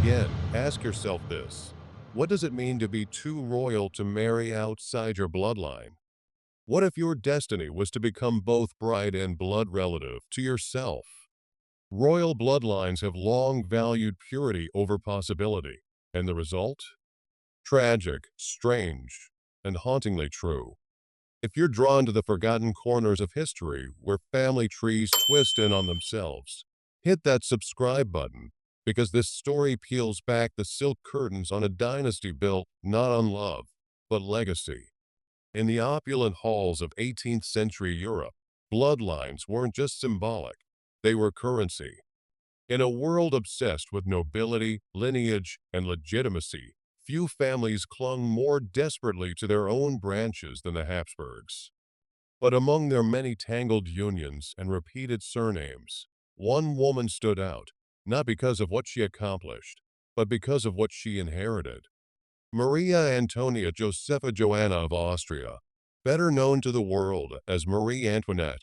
begin, ask yourself this. What does it mean to be too royal to marry outside your bloodline? What if your destiny was to become both bride and blood relative to yourself? Royal bloodlines have long valued purity over possibility, and the result? Tragic, strange, and hauntingly true. If you're drawn to the forgotten corners of history where family trees twist in on themselves, hit that subscribe button because this story peels back the silk curtains on a dynasty built not on love, but legacy. In the opulent halls of 18th century Europe, bloodlines weren't just symbolic, they were currency. In a world obsessed with nobility, lineage, and legitimacy, few families clung more desperately to their own branches than the Habsburgs. But among their many tangled unions and repeated surnames, one woman stood out, not because of what she accomplished, but because of what she inherited. Maria Antonia Josepha Joanna of Austria, better known to the world as Marie Antoinette,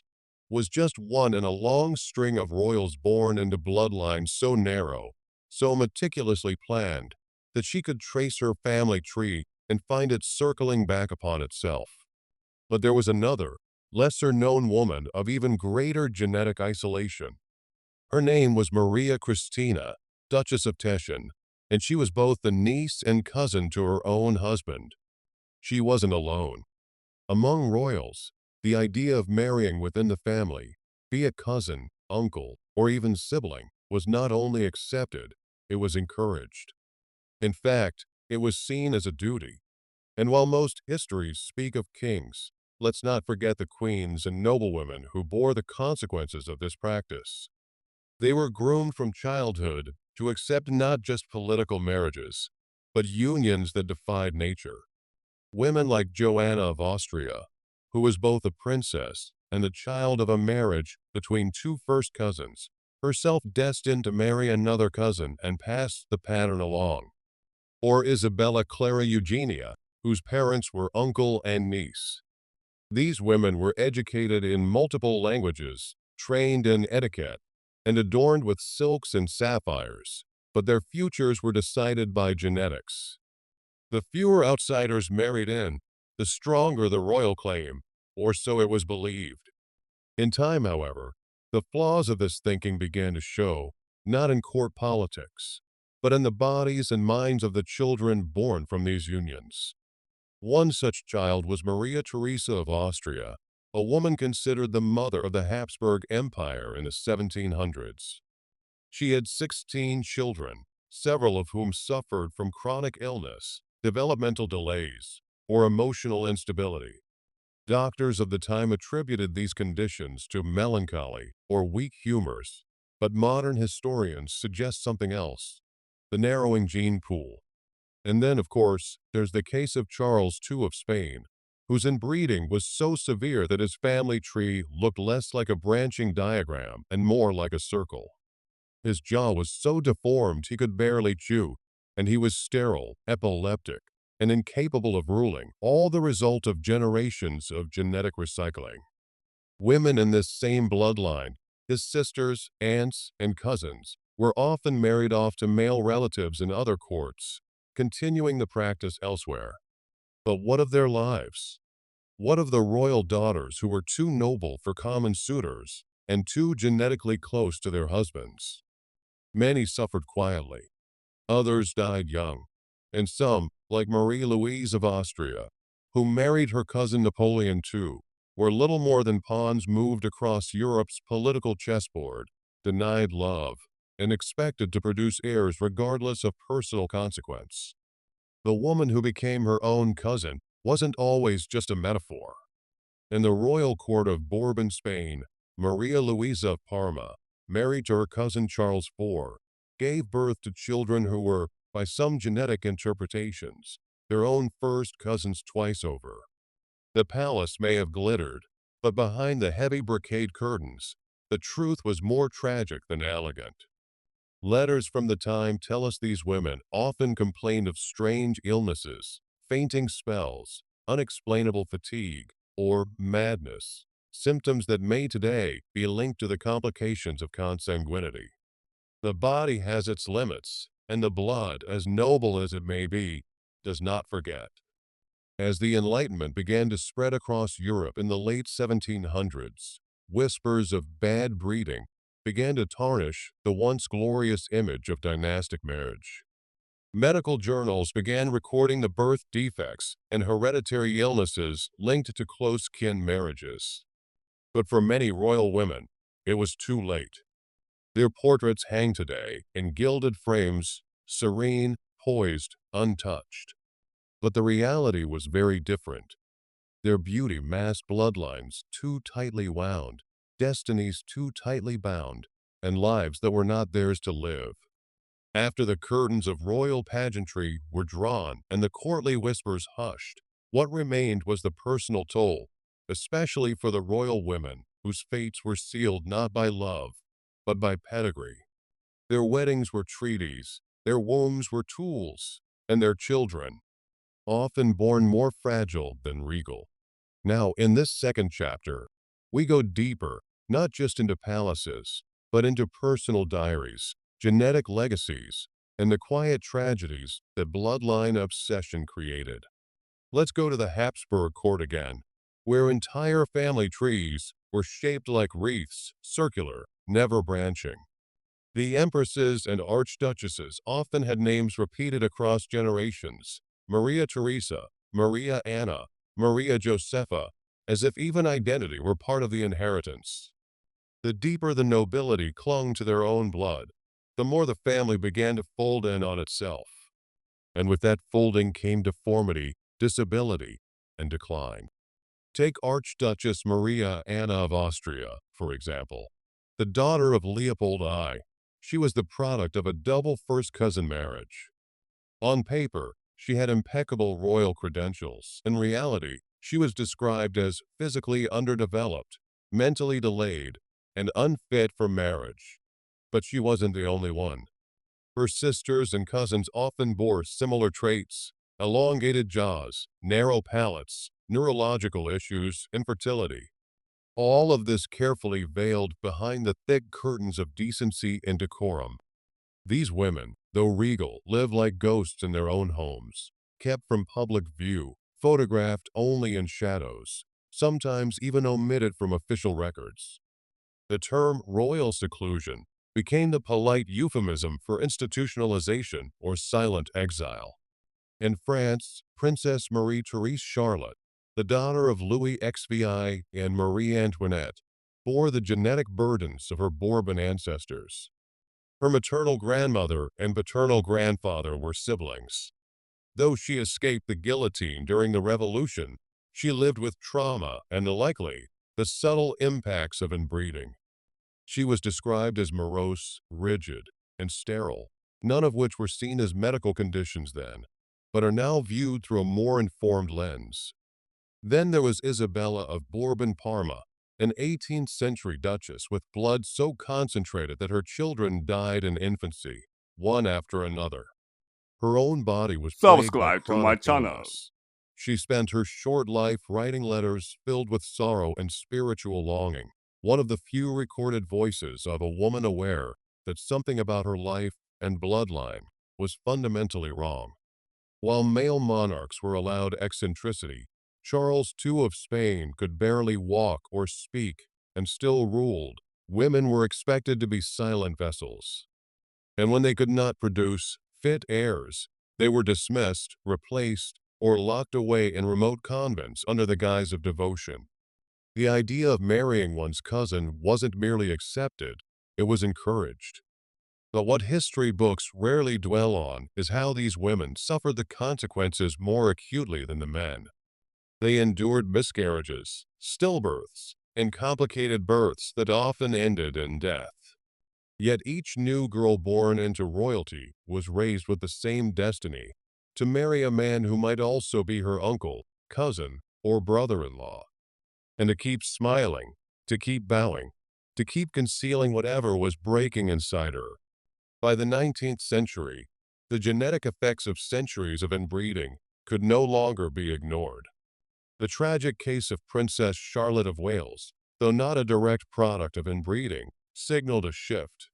was just one in a long string of royals born into bloodlines so narrow, so meticulously planned, that she could trace her family tree and find it circling back upon itself. But there was another, lesser-known woman of even greater genetic isolation. Her name was Maria Christina, Duchess of Teschen, and she was both the niece and cousin to her own husband. She wasn't alone. Among royals, the idea of marrying within the family, be it cousin, uncle, or even sibling, was not only accepted, it was encouraged. In fact, it was seen as a duty. And while most histories speak of kings, let's not forget the queens and noblewomen who bore the consequences of this practice. They were groomed from childhood to accept not just political marriages, but unions that defied nature. Women like Joanna of Austria, who was both a princess and the child of a marriage between two first cousins, herself destined to marry another cousin and pass the pattern along. Or Isabella Clara Eugenia, whose parents were uncle and niece. These women were educated in multiple languages, trained in etiquette, and adorned with silks and sapphires, but their futures were decided by genetics. The fewer outsiders married in, the stronger the royal claim, or so it was believed. In time, however, the flaws of this thinking began to show, not in court politics, but in the bodies and minds of the children born from these unions. One such child was Maria Theresa of Austria, a woman considered the mother of the Habsburg Empire in the 1700s. She had 16 children, several of whom suffered from chronic illness, developmental delays, or emotional instability. Doctors of the time attributed these conditions to melancholy or weak humors, but modern historians suggest something else: the narrowing gene pool. And then, of course, there's the case of Charles II of Spain, whose inbreeding was so severe that his family tree looked less like a branching diagram and more like a circle. His jaw was so deformed he could barely chew, and he was sterile, epileptic, and incapable of ruling, all the result of generations of genetic recycling. Women in this same bloodline, his sisters, aunts, and cousins, were often married off to male relatives in other courts, continuing the practice elsewhere. But what of their lives? What of the royal daughters who were too noble for common suitors and too genetically close to their husbands? Many suffered quietly, others died young, and some, like Marie Louise of Austria, who married her cousin Napoleon II, were little more than pawns moved across Europe's political chessboard, denied love, and expected to produce heirs regardless of personal consequence. The woman who became her own cousin wasn't always just a metaphor. In the royal court of Bourbon, Spain, Maria Luisa of Parma, married to her cousin Charles IV, gave birth to children who were, by some genetic interpretations, their own first cousins twice over. The palace may have glittered, but behind the heavy brocade curtains, the truth was more tragic than elegant. Letters from the time tell us these women often complained of strange illnesses, fainting spells, unexplainable fatigue, or madness, symptoms that may today be linked to the complications of consanguinity. The body has its limits, and the blood, as noble as it may be, does not forget. As the Enlightenment began to spread across Europe in the late 1700s, whispers of bad breeding began to tarnish the once glorious image of dynastic marriage. Medical journals began recording the birth defects and hereditary illnesses linked to close kin marriages. But for many royal women, it was too late. Their portraits hang today in gilded frames, serene, poised, untouched. But the reality was very different. Their beauty masked bloodlines too tightly wound, destinies too tightly bound, and lives that were not theirs to live. After the curtains of royal pageantry were drawn and the courtly whispers hushed, what remained was the personal toll, especially for the royal women whose fates were sealed not by love, but by pedigree. Their weddings were treaties, their wombs were tools, and their children, often born more fragile than regal. Now, in this second chapter, we go deeper, not just into palaces, but into personal diaries, genetic legacies, and the quiet tragedies that bloodline obsession created. Let's go to the Habsburg court again, where entire family trees were shaped like wreaths, circular, never branching. The empresses and archduchesses often had names repeated across generations: Maria Theresa, Maria Anna, Maria Josepha, as if even identity were part of the inheritance. The deeper the nobility clung to their own blood, the more the family began to fold in on itself. And with that folding came deformity, disability, and decline. Take Archduchess Maria Anna of Austria, for example. The daughter of Leopold I, she was the product of a double first-cousin marriage. On paper, she had impeccable royal credentials. In reality, she was described as physically underdeveloped, mentally delayed, and unfit for marriage. But she wasn't the only one. Her sisters and cousins often bore similar traits: elongated jaws, narrow palates, neurological issues, infertility. All of this carefully veiled behind the thick curtains of decency and decorum. These women, though regal, lived like ghosts in their own homes, kept from public view, photographed only in shadows, sometimes even omitted from official records. The term royal seclusion became the polite euphemism for institutionalization or silent exile. In France, Princess Marie-Therese Charlotte, the daughter of Louis XVI and Marie Antoinette, bore the genetic burdens of her Bourbon ancestors. Her maternal grandmother and paternal grandfather were siblings. Though she escaped the guillotine during the Revolution, she lived with trauma and, likely, the subtle impacts of inbreeding. She was described as morose, rigid, and sterile, none of which were seen as medical conditions then, but are now viewed through a more informed lens. Then there was Isabella of Bourbon-Parma, an 18th century duchess with blood so concentrated that her children died in infancy, one after another. Her own body was plagued by Subscribe to my chronic channel. illness. She spent her short life writing letters filled with sorrow and spiritual longing, one of the few recorded voices of a woman aware that something about her life and bloodline was fundamentally wrong. While male monarchs were allowed eccentricity, Charles II of Spain could barely walk or speak and still ruled. Women were expected to be silent vessels. And when they could not produce fit heirs, they were dismissed, replaced, or locked away in remote convents under the guise of devotion. The idea of marrying one's cousin wasn't merely accepted, it was encouraged. But what history books rarely dwell on is how these women suffered the consequences more acutely than the men. They endured miscarriages, stillbirths, and complicated births that often ended in death. Yet each new girl born into royalty was raised with the same destiny: to marry a man who might also be her uncle, cousin, or brother-in-law. And to keep smiling, to keep bowing, to keep concealing whatever was breaking inside her. By the 19th century, the genetic effects of centuries of inbreeding could no longer be ignored. The tragic case of Princess Charlotte of Wales, though not a direct product of inbreeding, signaled a shift.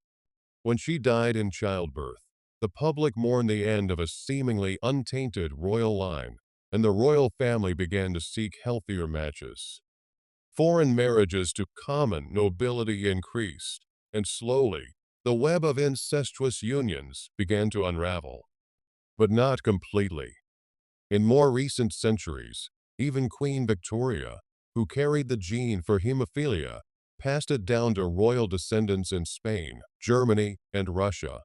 When she died in childbirth, The public mourned the end of a seemingly untainted royal line, and the royal family began to seek healthier matches. Foreign marriages to common nobility increased, and slowly, the web of incestuous unions began to unravel. But not completely. In more recent centuries, even Queen Victoria, who carried the gene for hemophilia, passed it down to royal descendants in Spain, Germany, and Russia.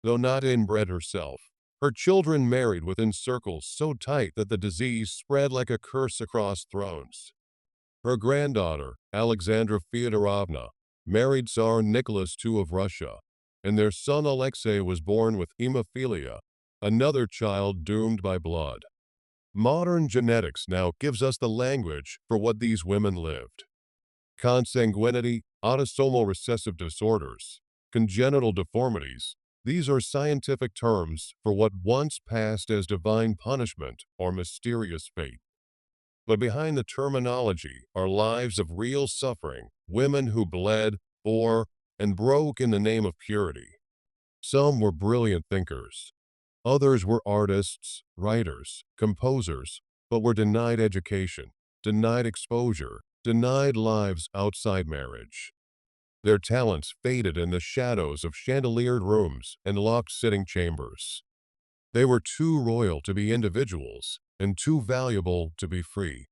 Though not inbred herself, her children married within circles so tight that the disease spread like a curse across thrones. Her granddaughter, Alexandra Feodorovna, married Tsar Nicholas II of Russia, and their son Alexei was born with hemophilia, another child doomed by blood. Modern genetics now gives us the language for what these women lived. Consanguinity, autosomal recessive disorders, congenital deformities, these are scientific terms for what once passed as divine punishment or mysterious fate. But behind the terminology are lives of real suffering, women who bled, bore, and broke in the name of purity. Some were brilliant thinkers. Others were artists, writers, composers, but were denied education, denied exposure, denied lives outside marriage. Their talents faded in the shadows of chandeliered rooms and locked sitting chambers. They were too royal to be individuals and too valuable to be free.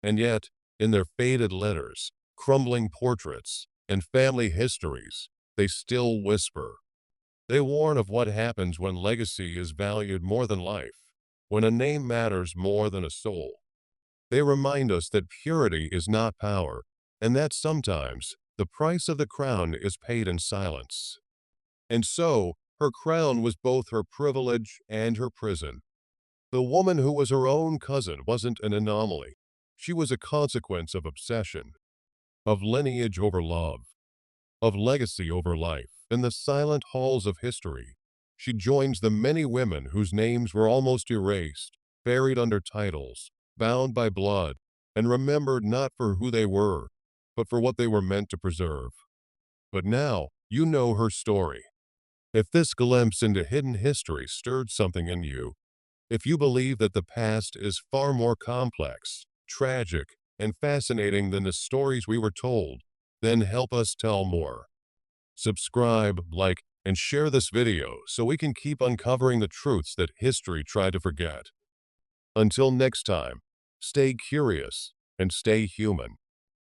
And yet, in their faded letters, crumbling portraits, and family histories, they still whisper. They warn of what happens when legacy is valued more than life, when a name matters more than a soul. They remind us that purity is not power, and that sometimes the price of the crown is paid in silence. And so, her crown was both her privilege and her prison. The woman who was her own cousin wasn't an anomaly. She was a consequence of obsession, of lineage over love, of legacy over life. In the silent halls of history, she joins the many women whose names were almost erased, buried under titles, bound by blood, and remembered not for who they were, but for what they were meant to preserve. But now, you know her story. If this glimpse into hidden history stirred something in you, if you believe that the past is far more complex, tragic, and fascinating than the stories we were told, then help us tell more. Subscribe, like, and share this video so we can keep uncovering the truths that history tried to forget. Until next time, stay curious and stay human.